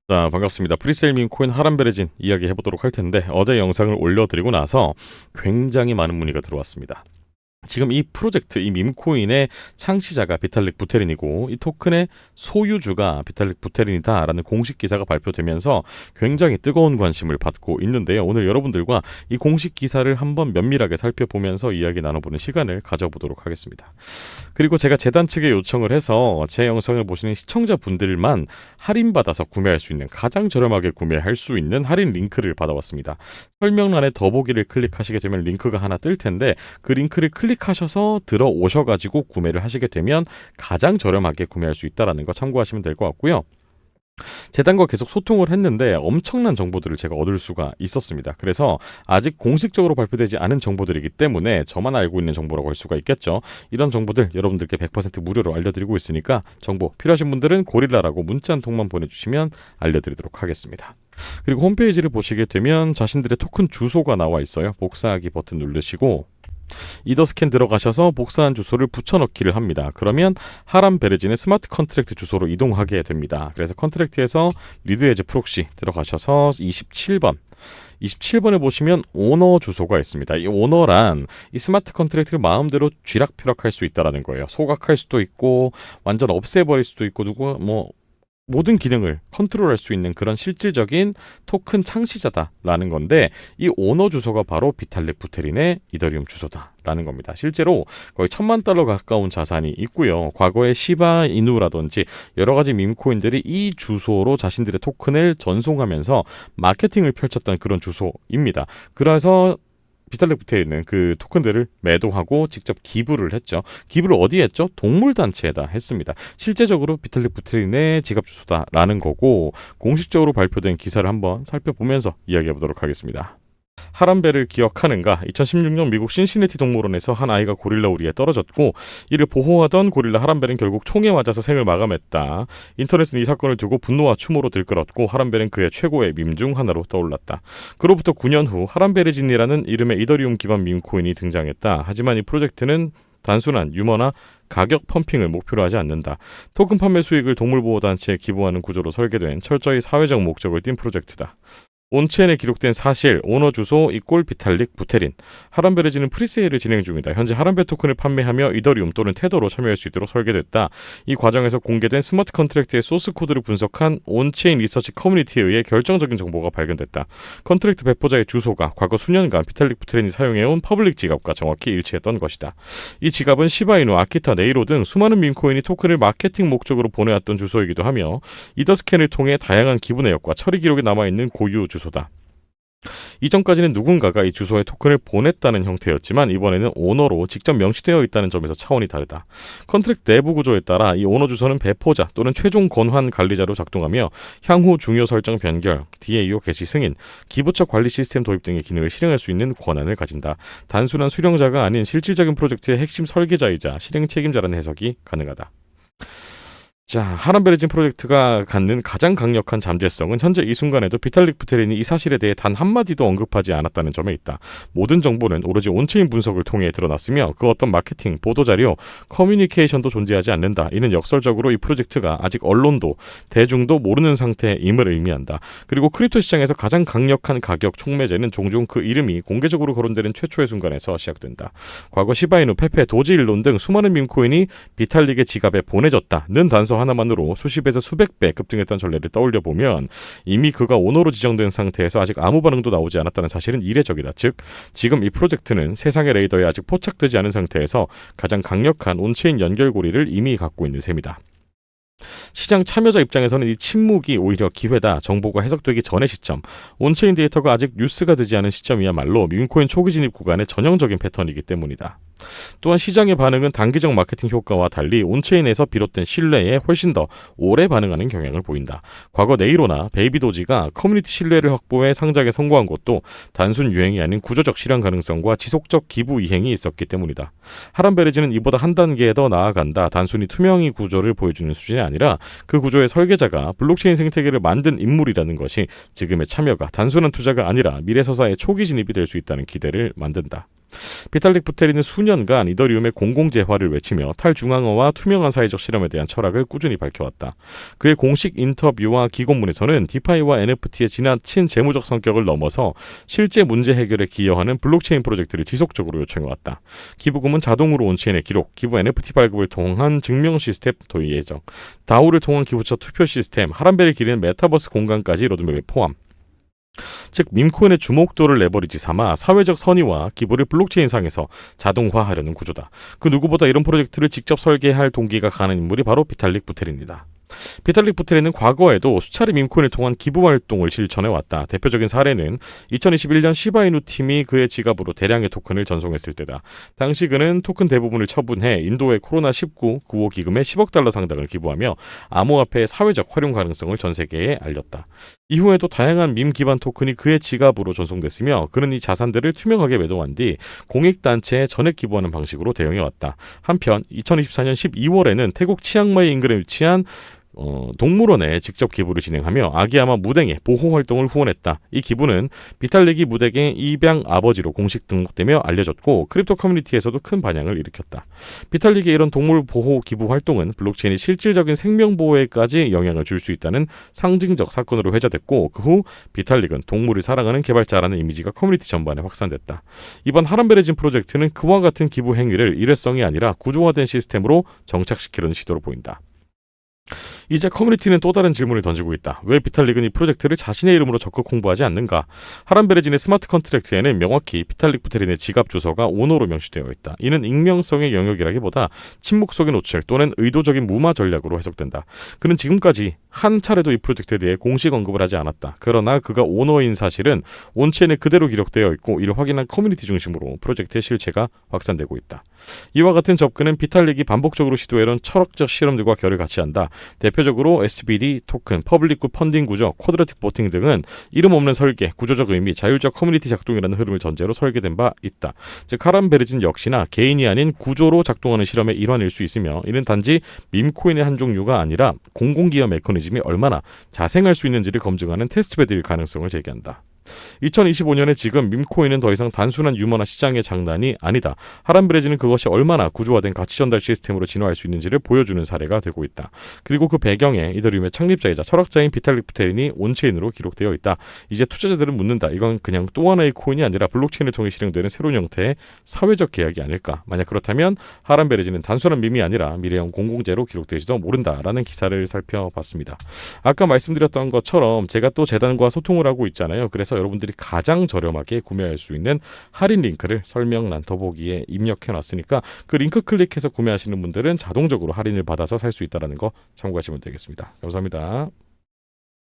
자, 반갑습니다. 프리세일 밈코인 하람베레진 이야기 해보도록 할 텐데 어제 영상을 올려드리고 나서 굉장히 많은 문의가 들어왔습니다. 지금 이 프로젝트, 이 밈코인의 창시자가 비탈릭 부테린이고 이 토큰의 소유주가 비탈릭 부테린이다라는 공식 기사가 발표되면서 굉장히 뜨거운 관심을 받고 있는데요. 오늘 여러분들과 이 공식 기사를 한번 면밀하게 살펴보면서 이야기 나눠보는 시간을 가져보도록 하겠습니다. 그리고 제가 재단 측에 요청을 해서 제 영상을 보시는 시청자분들만 할인받아서 구매할 수 있는, 가장 저렴하게 구매할 수 있는 할인 링크를 받아왔습니다. 설명란에 더보기를 클릭하시게 되면 링크가 하나 뜰 텐데 그 링크를 클릭하셔서 들어오셔가지고 구매를 하시게 되면 가장 저렴하게 구매할 수 있다는 거 참고하시면 될 것 같고요. 재단과 계속 소통을 했는데 엄청난 정보들을 제가 얻을 수가 있었습니다. 그래서 아직 공식적으로 발표되지 않은 정보들이기 때문에 저만 알고 있는 정보라고 할 수가 있겠죠. 이런 정보들 여러분들께 100% 무료로 알려드리고 있으니까 정보 필요하신 분들은 고릴라라고 문자 한 통만 보내주시면 알려드리도록 하겠습니다. 그리고 홈페이지를 보시게 되면 자신들의 토큰 주소가 나와 있어요. 복사하기 버튼 누르시고 이더스캔 들어가셔서 복사한 주소를 붙여넣기를 합니다. 그러면 하람베레진의 스마트 컨트랙트 주소로 이동하게 됩니다. 그래서 컨트랙트에서 리드에즈 프록시 들어가셔서 27번에 보시면 오너 주소가 있습니다. 이 오너란 이 스마트 컨트랙트를 마음대로 쥐락펴락할 수 있다는 거예요. 소각할 수도 있고 완전 없애버릴 수도 있고 모든 기능을 컨트롤할 수 있는 그런 실질적인 토큰 창시자다라는 건데 이 오너 주소가 바로 비탈릭 부테린의 이더리움 주소다라는 겁니다. 실제로 거의 $10,000,000 가까운 자산이 있고요. 과거에 시바 이누라든지 여러 가지 밈코인들이 이 주소로 자신들의 토큰을 전송하면서 마케팅을 펼쳤던 그런 주소입니다. 그래서 비탈릭 부테린은 그 토큰들을 매도하고 직접 기부를 했죠. 기부를 어디에 했죠? 동물단체에다 했습니다. 실제적으로 비탈릭 부테린의 지갑 주소다라는 거고 공식적으로 발표된 기사를 한번 살펴보면서 이야기해보도록 하겠습니다. 하람베를 기억하는가? 2016년 미국 신시내티 동물원에서 한 아이가 고릴라 우리에 떨어졌고 이를 보호하던 고릴라 하람베는 결국 총에 맞아서 생을 마감했다. 인터넷은 이 사건을 두고 분노와 추모로 들끓었고 하람베는 그의 최고의 밈 중 하나로 떠올랐다. 그로부터 9년 후 하람베레진이라는 이름의 이더리움 기반 밈코인이 등장했다. 하지만 이 프로젝트는 단순한 유머나 가격 펌핑을 목표로 하지 않는다. 토큰 판매 수익을 동물보호단체에 기부하는 구조로 설계된 철저히 사회적 목적을 띈 프로젝트다. 온체인에 기록된 사실, 오너 주소 이꼴 비탈릭 부테린. 하람베레진은 프리세일을 진행 중이다. 현재 하람베 토큰을 판매하며 이더리움 또는 테더로 참여할 수 있도록 설계됐다. 이 과정에서 공개된 스마트 컨트랙트의 소스 코드를 분석한 온체인 리서치 커뮤니티에 의해 결정적인 정보가 발견됐다. 컨트랙트 배포자의 주소가 과거 수년간 비탈릭 부테린이 사용해온 퍼블릭 지갑과 정확히 일치했던 것이다. 이 지갑은 시바이누, 아키타, 네이로 등 수많은 밈코인이 토큰을 마케팅 목적으로 보내왔던 주소이기도 하며 이더스캔을 통해 다양한 기부 내역과 처리 기록이 남아있는 고유 주소다. 이전까지는 누군가가 이 주소에 토큰을 보냈다는 형태였지만 이번에는 오너로 직접 명시되어 있다는 점에서 차원이 다르다. 컨트랙트 내부 구조에 따라 이 오너 주소는 배포자 또는 최종 권한 관리자로 작동하며 향후 중요 설정 변경, DAO 개시 승인, 기부처 관리 시스템 도입 등의 기능을 실행할 수 있는 권한을 가진다. 단순한 수령자가 아닌 실질적인 프로젝트의 핵심 설계자이자 실행 책임자라는 해석이 가능하다. 자, 하람베레진 프로젝트가 갖는 가장 강력한 잠재성은 현재 이 순간에도 비탈릭 부테린이 이 사실에 대해 단 한마디도 언급하지 않았다는 점에 있다. 모든 정보는 오로지 온체인 분석을 통해 드러났으며 그 어떤 마케팅, 보도자료, 커뮤니케이션도 존재하지 않는다. 이는 역설적으로 이 프로젝트가 아직 언론도, 대중도 모르는 상태임을 의미한다. 그리고 크립토 시장에서 가장 강력한 가격 촉매제는 종종 그 이름이 공개적으로 거론되는 최초의 순간에서 시작된다. 과거 시바이누, 페페, 도지일론 등 수많은 밈코인이 비탈릭의 지갑에 보내졌다는 단서 하나만으로 수십에서 수백 배 급등했던 전례를 떠올려 보면 이미 그가 오너로 지정된 상태에서 아직 아무 반응도 나오지 않았다는 사실은 이례적이다. 즉, 지금 이 프로젝트는 세상의 레이더에 아직 포착되지 않은 상태에서 가장 강력한 온체인 연결고리를 이미 갖고 있는 셈이다. 시장 참여자 입장에서는 이 침묵이 오히려 기회다. 정보가 해석되기 전의 시점, 온체인 데이터가 아직 뉴스가 되지 않은 시점이야말로 밈코인 초기 진입 구간의 전형적인 패턴이기 때문이다. 또한 시장의 반응은 단기적 마케팅 효과와 달리 온체인에서 비롯된 신뢰에 훨씬 더 오래 반응하는 경향을 보인다. 과거 네이로나 베이비도지가 커뮤니티 신뢰를 확보해 상장에 성공한 것도 단순 유행이 아닌 구조적 실현 가능성과 지속적 기부 이행이 있었기 때문이다. 하람베레진은 이보다 한 단계 더 나아간다. 단순히 투명이 구조를 보여주는 수준이 아니라 그 구조의 설계자가 블록체인 생태계를 만든 인물이라는 것이 지금의 참여가 단순한 투자가 아니라 미래 서사의 초기 진입이 될 수 있다는 기대를 만든다. 비탈릭 부테린은 수년간 이더리움의 공공재화를 외치며 탈중앙화와 투명한 사회적 실험에 대한 철학을 꾸준히 밝혀왔다. 그의 공식 인터뷰와 기고문에서는 디파이와 NFT의 지나친 재무적 성격을 넘어서 실제 문제 해결에 기여하는 블록체인 프로젝트를 지속적으로 요청해왔다. 기부금은 자동으로 온체인에 기록, 기부 NFT 발급을 통한 증명 시스템 도입 예정, 다우를 통한 기부처 투표 시스템, 하란벨을 기리는 메타버스 공간까지 로드맵에 포함. 즉 밈코인의 주목도를 레버리지 삼아 사회적 선의와 기부를 블록체인상에서 자동화하려는 구조다. 그 누구보다 이런 프로젝트를 직접 설계할 동기가 강한 인물이 바로 비탈릭 부테린이다. 비탈릭 부테린은 과거에도 수차례 밈코인을 통한 기부 활동을 실천해왔다. 대표적인 사례는 2021년 시바이누 팀이 그의 지갑으로 대량의 토큰을 전송했을 때다. 당시 그는 토큰 대부분을 처분해 인도의 코로나19 구호 기금에 10억 달러 상당을 기부하며 암호화폐의 사회적 활용 가능성을 전 세계에 알렸다. 이후에도 다양한 밈 기반 토큰이 그의 지갑으로 전송됐으며 그는 이 자산들을 투명하게 매도한 뒤 공익단체에 전액 기부하는 방식으로 대응해왔다. 한편 2024년 12월에는 태국 치앙마이 인근에 위치한 동물원에 직접 기부를 진행하며 아기야마 무댕의 보호 활동을 후원했다. 이 기부는 비탈릭이 무댕의 입양 아버지로 공식 등록되며 알려졌고 크립토 커뮤니티에서도 큰 반향을 일으켰다. 비탈릭의 이런 동물 보호 기부 활동은 블록체인이 실질적인 생명 보호에까지 영향을 줄 수 있다는 상징적 사건으로 회자됐고 그 후 비탈릭은 동물을 사랑하는 개발자라는 이미지가 커뮤니티 전반에 확산됐다. 이번 하란베레진 프로젝트는 그와 같은 기부 행위를 일회성이 아니라 구조화된 시스템으로 정착시키려는 시도로 보인다. 이제 커뮤니티는 또 다른 질문을 던지고 있다. 왜 비탈릭은 이 프로젝트를 자신의 이름으로 적극 홍보하지 않는가? 하란베레진의 스마트 컨트랙트에는 명확히 비탈릭 부테린의 지갑 주소가 오너로 명시되어 있다. 이는 익명성의 영역이라기보다 침묵 속의 노출 또는 의도적인 무마 전략으로 해석된다. 그는 지금까지 한 차례도 이 프로젝트에 대해 공식 언급을 하지 않았다. 그러나 그가 오너인 사실은 온체인에 그대로 기록되어 있고 이를 확인한 커뮤니티 중심으로 프로젝트의 실체가 확산되고 있다. 이와 같은 접근은 비탈릭이 반복적으로 시도해온 철학적 실험들과 결을 같이 한다. 대표적으로 SBD, 토큰, 퍼블릭 펀딩 구조, 쿼드라틱 보팅 등은 이름 없는 설계, 구조적 의미, 자율적 커뮤니티 작동이라는 흐름을 전제로 설계된 바 있다. 즉 하란베레진 역시나 개인이 아닌 구조로 작동하는 실험의 일환일 수 있으며 이는 단지 밈코인의 한 종류가 아니라 공공기여 메커니즘이 얼마나 자생할 수 있는지를 검증하는 테스트베드일 가능성을 제기한다. 2025년에 지금 밈코인은 더 이상 단순한 유머나 시장의 장난이 아니다. 하란베레진은 그것이 얼마나 구조화된 가치 전달 시스템으로 진화할 수 있는지를 보여주는 사례가 되고 있다. 그리고 그 배경에 이더리움의 창립자이자 철학자인 비탈릭 부테린이 온체인으로 기록되어 있다. 이제 투자자들은 묻는다. 이건 그냥 또 하나의 코인이 아니라 블록체인을 통해 실행되는 새로운 형태의 사회적 계약이 아닐까? 만약 그렇다면 하란베레진은 단순한 밈이 아니라 미래형 공공재로 기록될지도 모른다라는 기사를 살펴봤습니다. 아까 말씀드렸던 것처럼 제가 또 재단과 소통을 하고 있잖아요. 그래서 여러분들이 가장 저렴하게 구매할 수 있는 할인 링크를 설명란 더보기에 입력해 놨으니까 그 링크 클릭해서 구매하시는 분들은 자동적으로 할인을 받아서 살 수 있다는 거 참고하시면 되겠습니다. 감사합니다.